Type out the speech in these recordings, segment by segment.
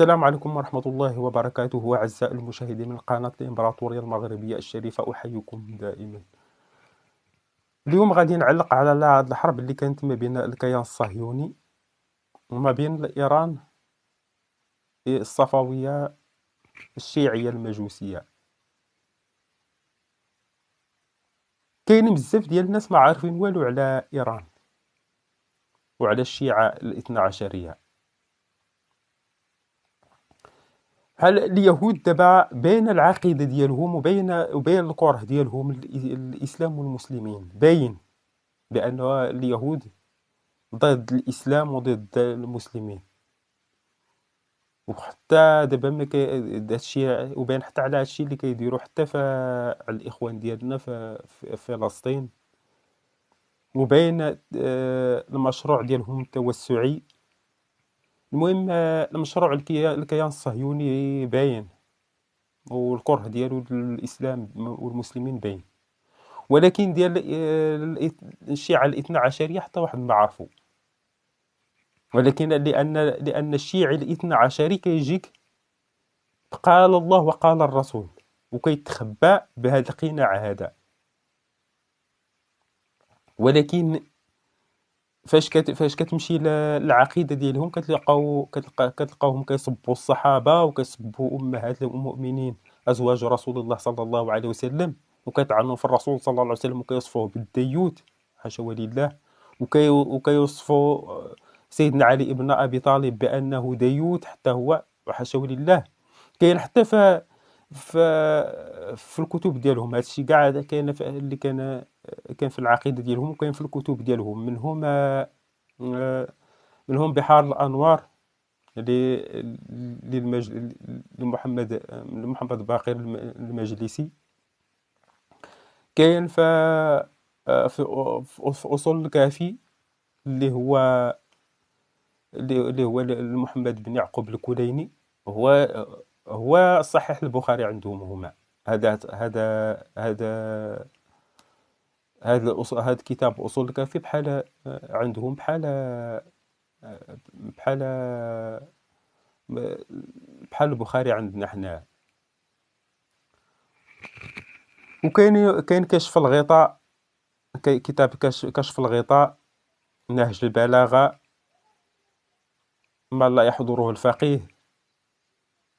السلام عليكم ورحمة الله وبركاته أعزائي المشاهدين من قناة الإمبراطورية المغربية الشريفة، أحييكم دائما. اليوم غادي نعلق على هذه الحرب اللي كانت ما بين الكيان الصهيوني وما بين إيران الصفوية الشيعية المجوسية. كاين بزاف ديال الناس ما عارفين والو على إيران وعلى الشيعة الاثنا عشرية. بحال اليهود دابا بين العقيدة ديالهم وبين الكره ديالهم الإسلام والمسلمين، باين بأن اليهود ضد الإسلام وضد المسلمين. وحتى دابا ما هادشي وباين حتى على هادشي اللي كيديروا حتى على الإخوان ديالنا في فلسطين، وباين المشروع ديالهم التوسعي. المهم المشروع الكيان الصهيوني باين، والكره ديالو للإسلام والمسلمين باين، ولكن ديال الشيعة الاثنا عشرية حتى واحد ما عارفو. ولكن لأن الشيعي الاثنا عشري كيجيك قال الله وقال الرسول، وكيتخبى بهذا القناع هذا. ولكن فاش كتمشي للعقيدة ديالهم كتلقاوهم كيصبوا الصحابة وكيصبوا أمهات المؤمنين أزواج رسول الله صلى الله عليه وسلم، وكيطعنوا في الرسول صلى الله عليه وسلم وكيوصفوه بالديوث، حاشا ولله. وكيوصفوا سيدنا علي ابن أبي طالب بأنه ديوث حتى هو، وحاشا ولله. كاين حتى في الكتب ديالهم هادشي كاع، كاين اللي كان في العقيدة ديالهم، وكاين في الكتب ديالهم. منهم بحار الأنوار لمحمد باقر المجلسي. كاين في أصول الكافي اللي هو محمد بن يعقوب الكليني. هو صحيح البخاري عندهم هما. هذا كتاب أصول الكافي بحال عندهم، بحال بحال البخاري عندنا حنا. وكاين كشف الغطاء، كتاب كشف الغطاء، نهج البلاغة، ما لا يحضره الفقيه.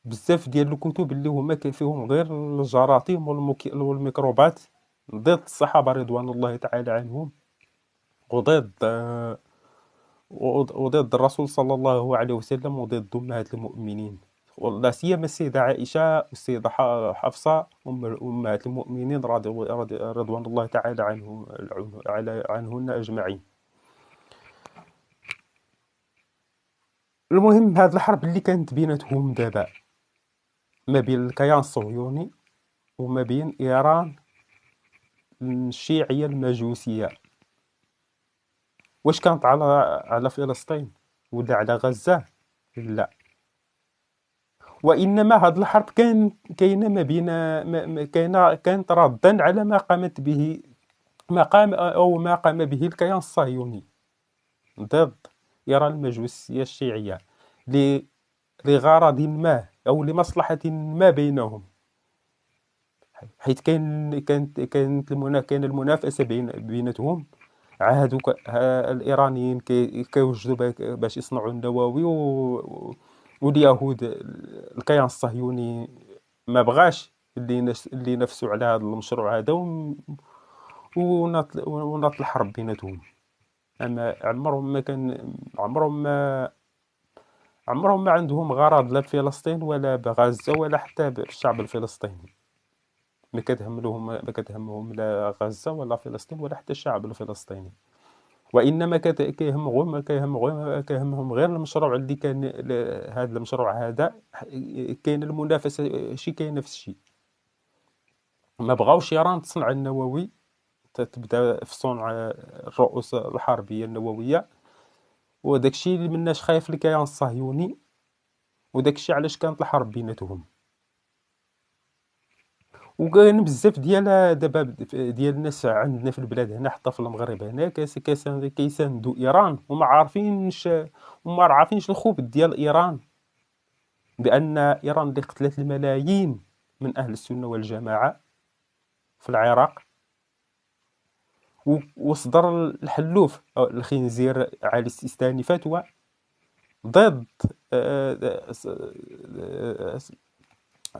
بزاف ديال الكتب اللي هما فيهم غير الجراثيم والميكروبات ضد الصحابة رضوان الله تعالى عنهم، وضد الرسول صلى الله عليه وسلم، وضد أمهات المؤمنين، ولا سيما السيدة عائشة والسيدة حفصة أمهات المؤمنين رضوان الله تعالى عنهن أجمعين. المهم هذه الحرب اللي كانت بيناتهم دابا ما بين الكيان الصهيوني وما بين إيران الشيعية المجوسية، واش كانت على فلسطين ولا على غزة؟ لا، وإنما هذه الحرب كاينة ما بين كانت ردا على ما قامت به ما قام به الكيان الصهيوني ضد إيران المجوسية الشيعية لغرض ما أو لمصلحة ما بينهم. حيث كان المنافسة بيناتهم. عاهدوا الإيرانيين كيوجدوا باش يصنعوا النووي، واليهود الكيان الصهيوني ما بغاش اللي ينافسوا على هذا المشروع هذا، وناط الحرب بيناتهم. اما عمرهم ما عندهم غرض لا بفلسطين ولا بغزة ولا حتى بالشعب الفلسطيني. ما كتهمهم لا غزة ولا فلسطين ولا حتى الشعب الفلسطيني. وإنما كيهمهم غير المشروع اللي كان. هذا المشروع هذا كاين المنافسة، كاين نفس الشيء. ما بغاوش إيران تصنع النووي، تبدا في صنع الرؤوس الحربية النووية، وداك الشيء اللي مناش خايف الكيان الصهيوني، وداك الشيء علاش كانت الحرب بيناتهم. وكاين بزاف ديال الناس عندنا في البلاد هنا، حتى في المغرب هنا، كيساندوا ايران وما عارفينش الخبث ديال ايران بأن إيران اللي قتلت الملايين من أهل السنة والجماعة في العراق، وصدر الحلوف أو الخنزير علي السيستاني فتوى ضد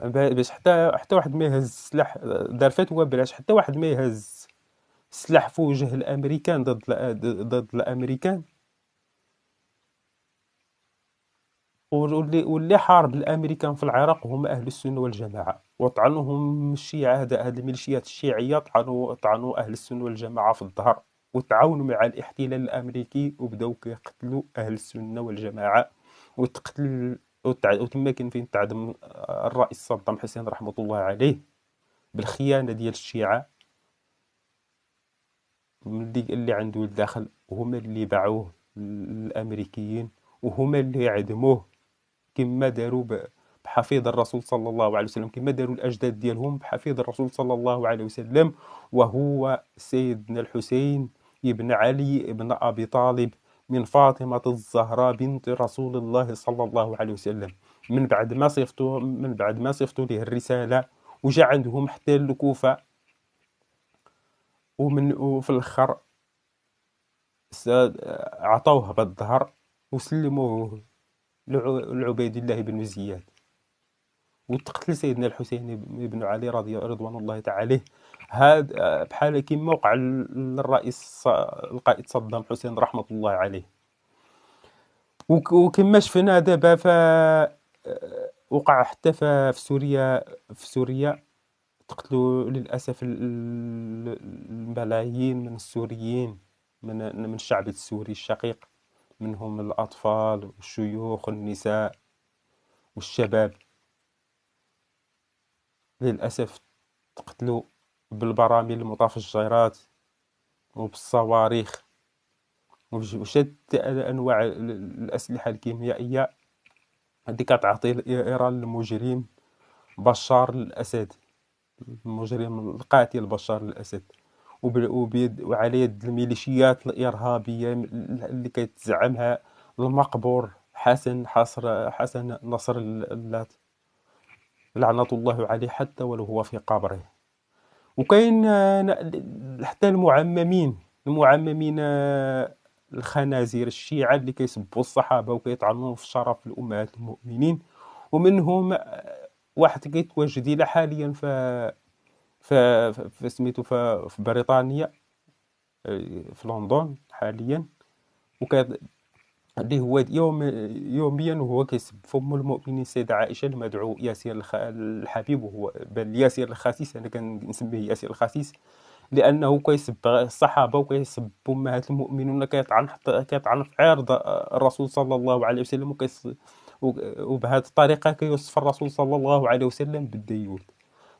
باش حتى واحد ما يهز السلاح. دار فتوى بلاش حتى واحد ما يهز السلاح في وجه الامريكان ضد الامريكان، واللي حارب الامريكان في العراق هم اهل السنه والجماعه، وطعنوهم الشيعه. هذه الميليشيات الشيعيه طعنوا اهل السنه والجماعه في الظهر، وتعاونوا مع الاحتلال الامريكي وبداو كيقتلوا اهل السنه والجماعه. وتم كان فين تعدم الرئيس صدام حسين رحمه الله عليه بالخيانه ديال الشيعه اللي عنده الداخل، وهما اللي باعوه للامريكيين، وهما اللي عدموه كما داروا بحفيظ الرسول صلى الله عليه وسلم، كما داروا الأجداد ديالهم بحفيظ الرسول صلى الله عليه وسلم، وهو سيدنا الحسين ابن علي ابن أبي طالب من فاطمة الزهراء بنت رسول الله صلى الله عليه وسلم. من بعد ما صيفطوا له الرسالة وجا عندهم حتى الكوفة، وفي الآخر عطوه بالظهر وسلموه لعبيد الله بن زياد، وتقتل سيدنا الحسين بن علي رضوان الله تعالى عليه. هذا بحال كيما وقع للرئيس القائد صدام حسين رحمة الله عليه. وكما شفنا دابا وقع حتى في سوريا تقتلوا للأسف الملايين من السوريين، من الشعب السوري الشقيق، منهم الأطفال والشيوخ والنساء والشباب. للأسف تقتلوا بالبراميل المتفجرات وبالصواريخ وشتى أنواع الأسلحة الكيميائية. هذه كتعطي إيران المجرم بشار الأسد، المجرم القاتل بشار الأسد، وعلى يد الميليشيات الإرهابية اللي كيتزعمها المقبور حسن نصر الله لعنة الله عليه حتى ولو هو في قبره. وكاين حتى المعممين الخنازير الشيعة اللي كيسبوا الصحابة وكيطعنوا في شرف الأمهات المؤمنين، ومنهم واحد كيتواجد إلى حاليا في سميتو في بريطانيا، في لندن حاليا، اللي هو يوميا وهو كيسب في ام المؤمنين السيده عائشه المدعو ياسر الحبيب، وهو بل ياسر الخسيس، انا كنسميه ياسر الخسيس، لانه كيسب الصحابه وكيسب امهات المؤمنين، كيطعن في عرض الرسول صلى الله عليه وسلم، وبهذه الطريقه كيوصف الرسول صلى الله عليه وسلم بالديوث.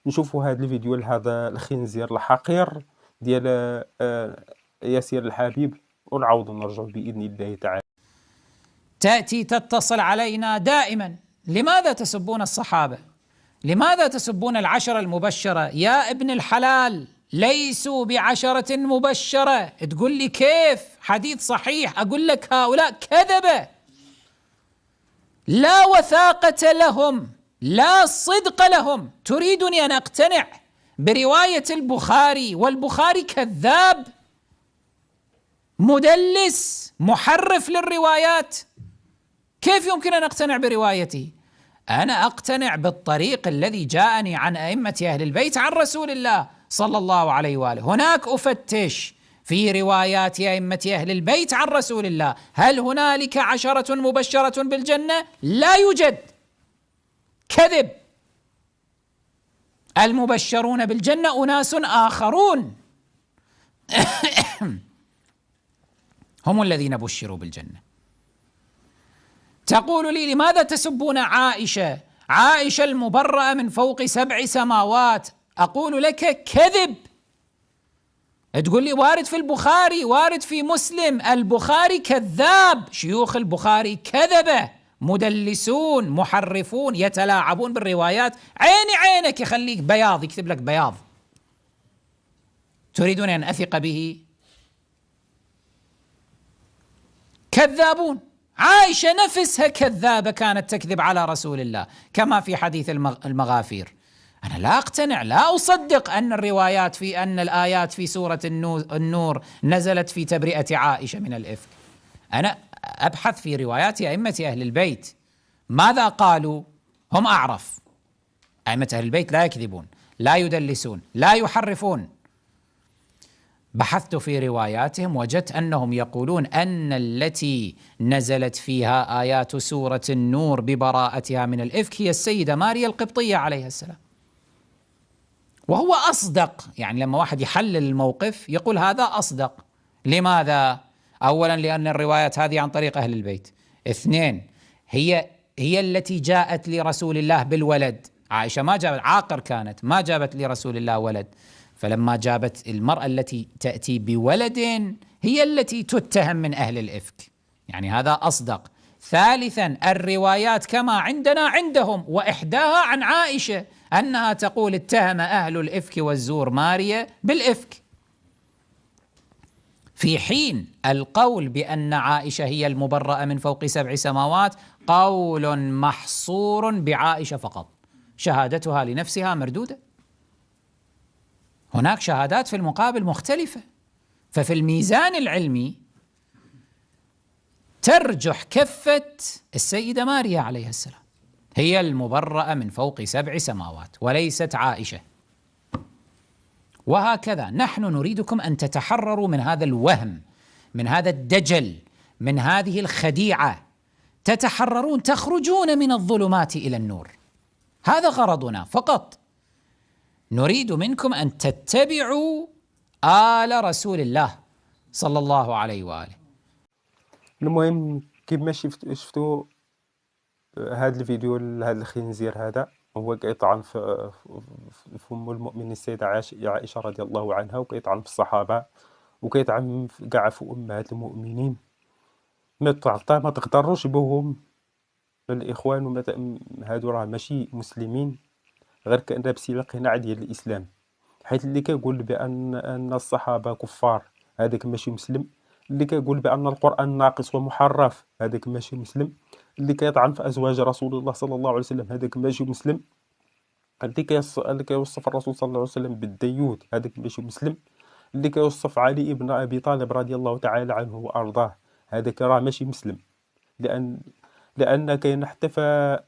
نشوفوا هذا الفيديو لهذا الخنزير الحقير ديال ياسر الحبيب، ونعاود نرجع باذن الله تعالى. تأتي تتصل علينا دائما: لماذا تسبون الصحابة؟ لماذا تسبون العشرة المبشرة؟ يا ابن الحلال، ليسوا بعشرة مبشرة. تقول لي كيف؟ حديث صحيح. أقول لك هؤلاء كذبة، لا وثاقة لهم، لا صدق لهم. تريدني أن أقتنع برواية البخاري والبخاري كذاب مدلس محرف للروايات؟ كيف يمكن أن أقتنع بروايتي؟ أنا أقتنع بالطريق الذي جاءني عن أئمة أهل البيت عن رسول الله صلى الله عليه وآله. هناك أفتش في روايات أئمة أهل البيت عن رسول الله، هل هنالك عشرة مبشرة بالجنة؟ لا يوجد، كذب. المبشرون بالجنة أناس آخرون هم الذين بشروا بالجنة. تقول لي لماذا تسبون عائشة؟ عائشة المبرأة من فوق 7 سماوات. أقول لك كذب. تقول لي وارد في البخاري، وارد في مسلم. البخاري كذاب، شيوخ البخاري كذبة، مدلسون محرفون، يتلاعبون بالروايات. عينك يخليك بياض، يكتب لك بياض. تريدون أن أثق به؟ كذابون. عائشة نفسها كذابة، كانت تكذب على رسول الله كما في حديث المغافير. أنا لا أقتنع، لا أصدق أن الروايات في أن الآيات في سورة النور نزلت في تبرئة عائشة من الإفك. أنا أبحث في روايات أئمة أهل البيت ماذا قالوا، هم أعرف. أئمة أهل البيت لا يكذبون، لا يدلسون، لا يحرفون. بحثت في رواياتهم وجدت أنهم يقولون أن التي نزلت فيها آيات سورة النور ببراءتها من الإفك هي السيدة ماريا القبطية عليها السلام. وهو أصدق، يعني لما واحد يحلل الموقف يقول هذا أصدق. لماذا؟ أولا لأن الروايات هذه عن طريق أهل البيت. اثنين، هي التي جاءت لرسول الله بالولد. عائشة ما جابت، عاقر كانت، ما جابت لرسول الله ولد. فلما جابت المرأة التي تأتي بولد هي التي تتهم من أهل الإفك، يعني هذا أصدق. ثالثا، الروايات كما عندنا عندهم، وإحداها عن عائشة أنها تقول اتهم أهل الإفك والزور ماريا بالإفك، في حين القول بأن عائشة هي المبرأة من فوق 7 سماوات قول محصور بعائشة فقط، شهادتها لنفسها مردودة. هناك شهادات في المقابل مختلفة. ففي الميزان العلمي ترجح كفة السيدة ماريا عليها السلام، هي المبرأة من فوق 7 سماوات وليست عائشة. وهكذا نحن نريدكم أن تتحرروا من هذا الوهم، من هذا الدجل، من هذه الخديعة، تتحررون، تخرجون من الظلمات إلى النور. هذا غرضنا فقط. نريد منكم أن تتبعوا آل رسول الله صلى الله عليه وآله. المهم كيما شفتوا هذا الفيديو، هذا الخنزير هذا هو كيطعن في ام المؤمنين السيده عائشه رضي الله عنها، وكيطعن في الصحابه، وكيطعن كاع في امهات المؤمنين. ما تقدروش بهم الاخوان، هادو راه ماشي مسلمين، غير لابسين القناع ديال الاسلام. حيث اللي كيقول بان الصحابه كفار هذاك ماشي مسلم، اللي كيقول بان القران ناقص ومحرف هذاك ماشي مسلم، اللي كيطعن في ازواج رسول الله صلى الله عليه وسلم هذاك ماشي مسلم، اللي كيوصف الرسول صلى الله عليه وسلم بالديوث هذاك ماشي مسلم، اللي كيوصف علي ابن ابي طالب رضي الله تعالى عنه وارضاه هذاك راه ماشي مسلم. لان كاين حتى في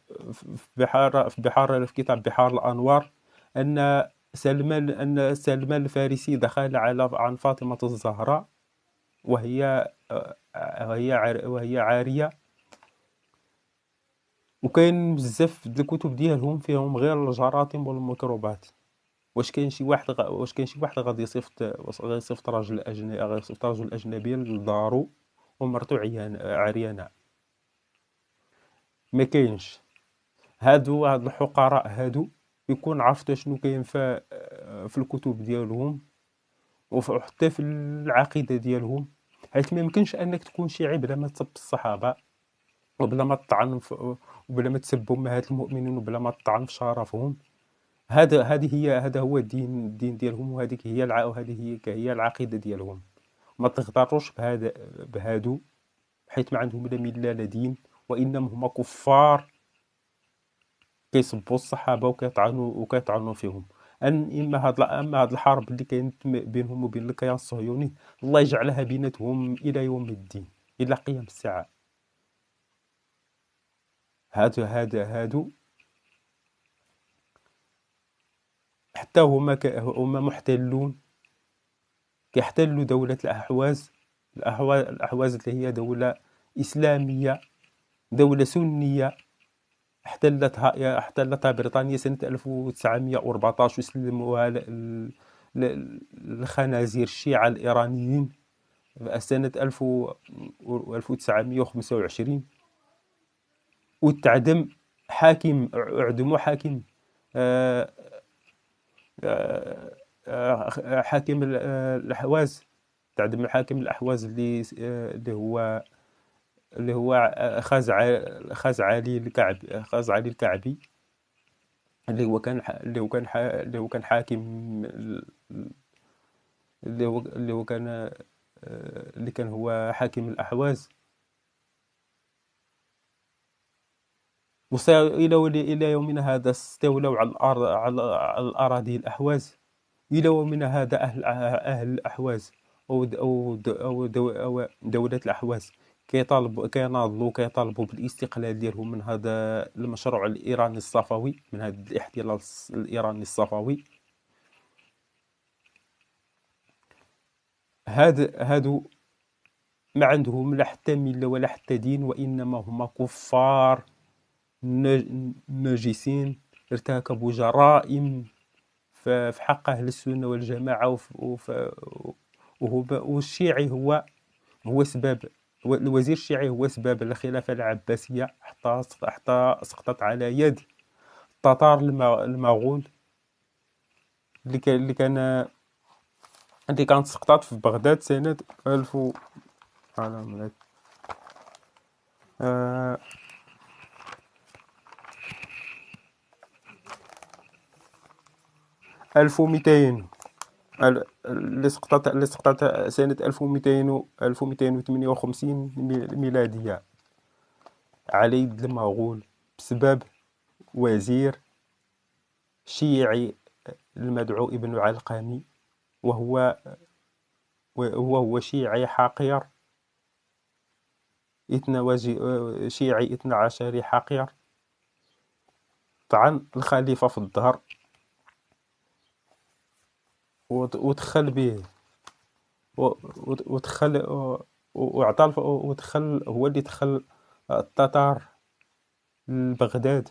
كتاب بحار الانوار ان سلمان الفارسي دخل عن فاطمه الزهراء وهي عاريه، وكاين بزاف د الكتب ديالهم فيهم غير الجراثيم والميكروبات. واش كاين شي واحد غادي يصيفط راجل اجنبي لدارو ومرتو عريانه؟ ما كاينش. هاد الحقراء هادو يكون عرفت شنو كاين في الكتب ديالهم وحتى في العقيده ديالهم، حيت ما يمكنش انك تكون شيعي بلا ما تسب الصحابه وبلا ما تطعن وبلا ما تسب امهات المؤمنين وبلا ما تطعن في شرفهم. هذا هو الدين ديالهم، وهذيك هي العقيده ديالهم. ما تغتروش بهادو، حيت ما عندهم لا مله لا دين، وانما هما كفار كيسبوا الصحابه وكيطعنوا فيهم. اما هاد الحرب اللي كاينه بينهم وبين الكيان الصهيوني الله يجعلها بيناتهم الى يوم الدين، الى قيام الساعه. هادو حتى هما محتلون، كيحتلوا دولة الأحواز اللي هي دولة إسلامية، دولة سنية احتلتها بريطانيا سنة 1914 وسلموها للخنازير الشيعة الإيرانيين سنة 1925، وتعدم حاكم، اعدموا حاكم حاكم الأحواز، تعدم الحاكم الأحواز اللي هو خاز علي الكعبي، اللي هو كان حاكم، اللي كان هو حاكم الأحواز. إلى يومنا هذا استولوا على الأرض، على الأراضي الأحواز. إلى يومنا هذا أهل الأحواز أو دولة الأحواز كيناضلوا كيطالبوا بالاستقلال ديالهم من هذا المشروع الإيراني الصفوي، من هذا الاحتلال الإيراني الصفوي. هادو ما عندهم لا حتى ملة ولا حتى دين، وإنما هما كفار ناجسين ارتكبوا جرائم في حق أهل السنة والجماعة. والشيعي هو سبب، الوزير الشيعي هو سبب الخلافة العباسية حتى سقطت على يد التتار المغول اللي كانت سقطت في بغداد سنة 1000 على 1200 اللي سقطت سنة 1258 ميلادية على يد المغول بسبب وزير شيعي المدعو ابن علقمي، وهو شيعي حقير، شيعي 12 حقير. طعن الخليفة في الظهر ودخل به ودخل وعطى ودخل، هو اللي دخل التتار لبغداد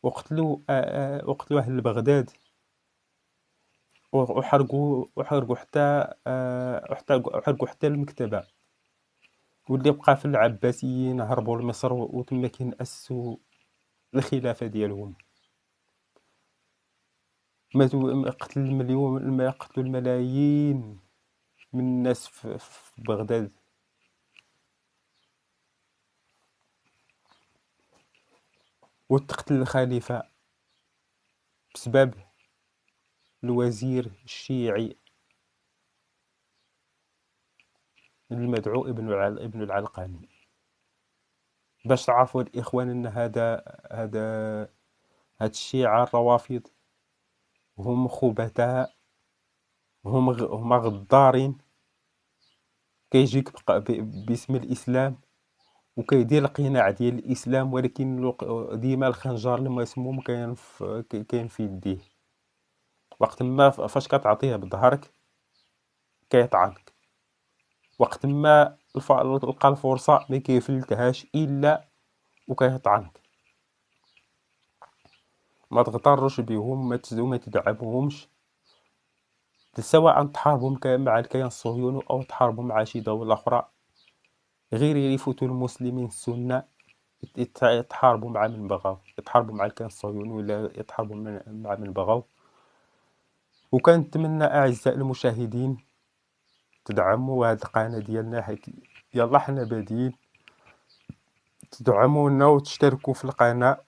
وقتلوا أهل بغداد وحرقوا حتى المكتبة. واللي بقى في العباسيين هربوا لمصر وتما كينأسسوا الخلافة ديالهم. قتلوا الملايين من الناس في بغداد. وتقتل الخليفة بسبب الوزير الشيعي المدعو ابن العلقمي. باش تعرفوا الإخوان أن هاد الشيعة الروافض هم خبثاء، هم غدارين. كيجيك باسم الإسلام وكيدير القناع ديال الإسلام، ولكن ديما الخنجر المسموم كاين في يديه. وقت ما فاش كتعطيه بظهرك كيطعنك، وقت ما لقى الفرصة ما كيفلتهاش إلا وكيطعنك. ما تغترش بهم، ما تدعمهمش، سواء تحاربهم مع الكيان الصهيوني أو تحاربهم مع شي دولة أخرى. غير يفوتوا المسلمين السنة يتحاربوا مع من بغاو، يتحاربوا مع الكيان الصهيوني ولا يتحاربوا مع من بغاو. وكنتمنى أعزائي المشاهدين تدعموا هذه القناة ديالنا، حيت يلا حنا بادين. تدعمونا وتشتركوا في القناة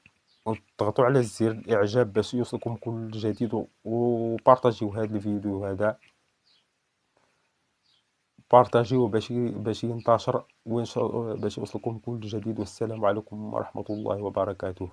وتضغطوا على زر الإعجاب باش يوصلكم كل جديد، وبارطاجيو هذا الفيديو هذا، بارطاجيوه باش ينتشر باش يوصلكم كل جديد. والسلام عليكم ورحمة الله وبركاته.